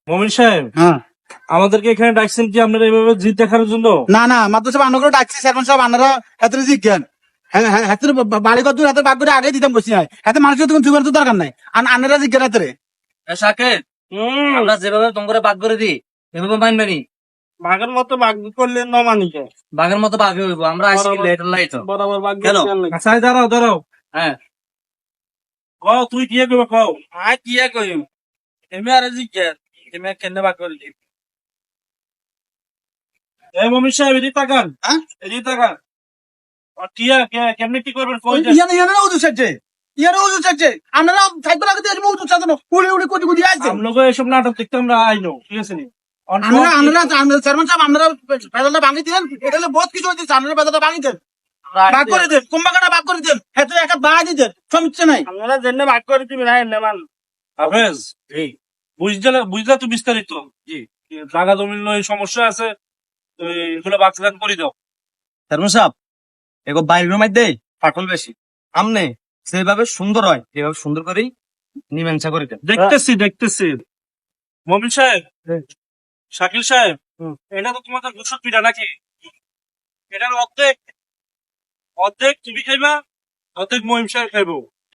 মমিন সাহেব, হ্যাঁ আমাদেরকে এখানে ডাকছেন কি আপনারা এইভাবে জিত দেখানোর জন্য? না না মাত্র সব আন্ন করে ডাকছি চেয়ারম্যান সাহেব আপনারা হাতের জিজ্ঞান হাতের বাড়ি কত হাতের বাগ করে আগে দিতাম বসি নাই হাতে মানুষের তখন যুগের তো দরকার নাই আন্নারা জিজ্ঞান হাতের সাকেত, আমরা যেভাবে তোমরা বাদ করে দিই এভাবে মানবে নি। বাঘের মতো বাঘ করলে নমানিকে বাঘের মতো বাঘ হইব, আমরা আসি লেটার লাইট। বরাবর বাঘ কেন? আচ্ছা দাঁড়াও দাঁড়াও, হ্যাঁ, কও তুই কি করবে কও। আয় কি কইম এমনি আর জিজ্ঞাস এমনি কেন বাক করে দিই এই মমিন সাহেব এদিকে তাকান, হ্যাঁ? এদিকে তাকান। টিয়া কেমনে কি করবেন কই দেন। ইয়ানা উজু চাচ্ছে ইয়ানা উজু চাচ্ছে আপনারা থাকবে আগে দিয়ে উজু চাচ্ছেন উড়ে উড়ে কোটি কোটি আসছে আমলোকে এসব নাটক দেখতে আমরা আইনো, ঠিক আছে নি? আপনারা চেয়ারম্যান সাহেব আপনারা পেদালটা ভাঙি দিলেন এটা হলে বহুত কিছু হয়েছে আপনারা পেদালটা ভাঙি দেন ভাগ করে দেন কুম্ভাকাটা ভাগ করে দেন হেতে একটা বাড়া দিতেন সমস্যা নাই আপনারা জেনে ভাগ করে দিবেন, হ্যাঁ নেমান। হাফেজ, বুঝলা তো বিস্তারিত। জি। জায়গা জমির লই সমস্যা আছে, তো এগুলো বাকসান করে দাও। চেয়ারম্যান সাহেব, এগো বাইরের মধ্যে ফাটল বেশি। আমনে সেভাবে সুন্দর হয় এভাবে সুন্দর করেই নিমেন্সা করে দেন। দেখতেছি মমিন সাহেব, শাকিল সাহেব, এটা তো তোমাদের দুশো পিঠা নাকি? এটার অর্ধেক অর্ধেক তুমি খাইবা, অর্ধেক মহিম সাহেব খাইবো।